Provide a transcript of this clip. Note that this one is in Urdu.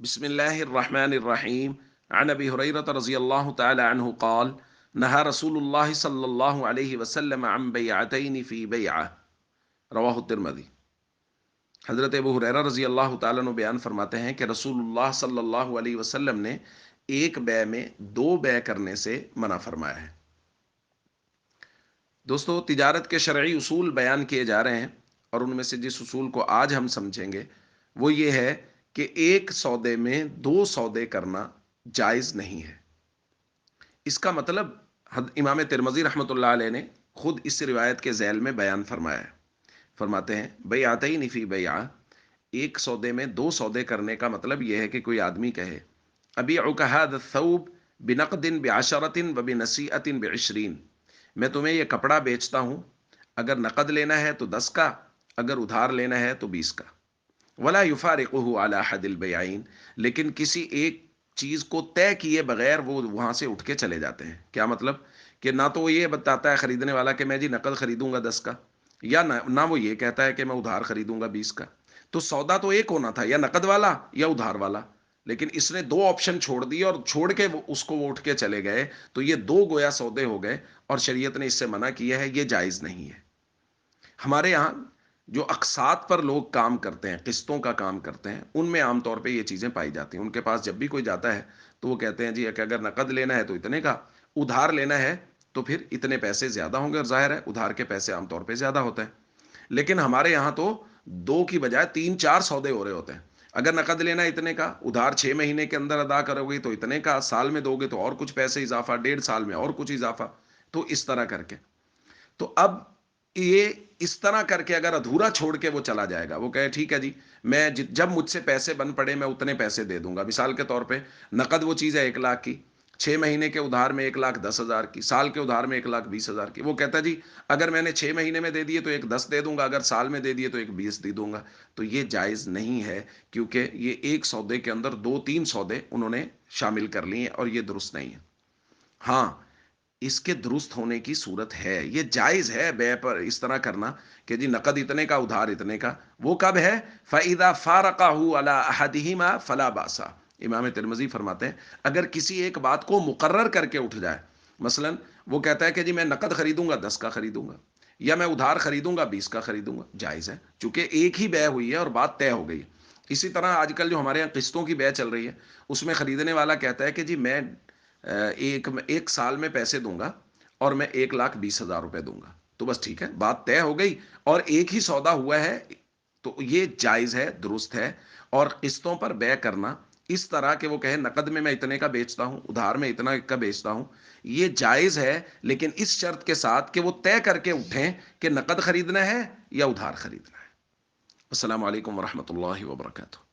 بسم الله الرحمن الرحيم. عن ابي هريره رضي الله تعالى عنه قال: نهى رسول الله صلى الله عليه وسلم عن بيعتين في بيعه. رواہ الترمذی. حضرت ابو ہریرہ رضی اللہ تعالیٰ عنہ بیان فرماتے ہیں کہ رسول اللہ صلی اللہ علیہ وسلم نے ایک بے میں دو بے کرنے سے منع فرمایا ہے. دوستو، تجارت کے شرعی اصول بیان کیے جا رہے ہیں، اور ان میں سے جس اصول کو آج ہم سمجھیں گے وہ یہ ہے کہ ایک سودے میں دو سودے کرنا جائز نہیں ہے. اس کا مطلب امام ترمذی رحمۃ اللہ علیہ نے خود اس روایت کے ذیل میں بیان فرمایا ہے. فرماتے ہیں بیعتین فی بیعہ، ایک سودے میں دو سودے کرنے کا مطلب یہ ہے کہ کوئی آدمی کہے ابیعک ھذا الثوب بنقد بعشرۃ وبنصیعۃ بعشرین، میں تمہیں یہ کپڑا بیچتا ہوں، اگر نقد لینا ہے تو 10 کا، اگر ادھار لینا ہے تو 20 کا. ولا یفارقہ علی احد البیعین، لیکن کسی ایک چیز کو طے کیے بغیر وہ وہاں سے اٹھ کے چلے جاتے ہیں. کیا مطلب؟ کہ نہ تو وہ یہ بتاتا ہے خریدنے والا کہ میں جی نقد خریدوں گا 10 کا، یا نہ وہ یہ کہتا ہے کہ میں ادھار خریدوں گا 20 کا. تو سودا تو ایک ہونا تھا، یا نقد والا یا ادھار والا، لیکن اس نے دو آپشن چھوڑ دیے اور چھوڑ کے اس کو وہ اٹھ کے چلے گئے. تو یہ دو گویا سودے ہو گئے، اور شریعت نے اس سے منع کیا ہے، یہ جائز نہیں ہے. ہمارے یہاں جو اقساط پر لوگ کام کرتے ہیں، قسطوں کا کام کرتے ہیں، ان میں عام طور پہ یہ چیزیں پائی جاتی ہیں. ان کے پاس جب بھی کوئی جاتا ہے تو وہ کہتے ہیں جی کہ اگر نقد لینا ہے تو اتنے کا، ادھار لینا ہے تو پھر اتنے پیسے زیادہ ہوں گے، اور ظاہر ہے ادھار کے پیسے عام طور پہ زیادہ ہوتے ہیں. لیکن ہمارے یہاں تو دو کی بجائے 3 4 سودے ہو رہے ہوتے ہیں. اگر نقد لینا ہے اتنے کا، ادھار 6 مہینے کے اندر ادا کرو گے تو اتنے کا، سال میں دو گے تو اور کچھ پیسے اضافہ، 1.5 سال میں اور کچھ اضافہ. تو اس طرح کر کے، تو اب یہ اس طرح کر کے اگر ادھورا چھوڑ کے وہ چلا جائے گا، وہ کہے ٹھیک ہے جی میں جب مجھ سے پیسے بن پڑے میں اتنے پیسے دے دوں گا. مثال کے طور پہ نقد وہ چیز ہے 1 لاکھ کی، 6 مہینے کے ادھار میں 1,10,000 کی، سال کے ادھار میں 1,20,000 کی. وہ کہتا ہے جی اگر میں نے 6 مہینے میں دے دیے تو 10 دے دوں گا، اگر سال میں دے دیے تو 20 دے دوں گا. تو یہ جائز نہیں ہے، کیونکہ یہ ایک سودے کے اندر 2 3 سودے انہوں نے شامل کر لیے، اور یہ درست نہیں ہے. ہاں، اس کے درست ہونے کی صورت ہے، یہ جائز ہے بے پر اس طرح کرنا کہ جی نقد اتنے کا، ادھار اتنے کا. وہ کب ہے؟ فَإِذَا فَارَقَهُ عَلَى أَحَدِهِمَا فَلَا بَأْسَ. امام ترمذی فرماتے ہیں اگر کسی ایک بات کو مقرر کر کے اٹھ جائے، مثلا وہ کہتا ہے کہ جی میں نقد خریدوں گا 10 کا خریدوں گا، یا میں ادھار خریدوں گا 20 کا خریدوں گا، جائز ہے، چونکہ ایک ہی بے ہوئی ہے اور بات طے ہو گئی. اسی طرح آج کل جو ہمارے یہاں قسطوں کی بے چل رہی ہے، اس میں خریدنے والا کہتا ہے کہ جی میں ایک سال میں پیسے دوں گا اور میں 1,20,000 روپے دوں گا. تو بس ٹھیک ہے، بات طے ہو گئی اور ایک ہی سودا ہوا ہے. تو یہ جائز ہے، درست ہے. اور قسطوں پر بے کرنا اس طرح کہ وہ کہے نقد میں اتنے کا بیچتا ہوں، ادھار میں اتنا کا بیچتا ہوں، یہ جائز ہے، لیکن اس شرط کے ساتھ کہ وہ طے کر کے اٹھیں کہ نقد خریدنا ہے یا ادھار خریدنا ہے. السلام علیکم ورحمۃ اللہ وبرکاتہ.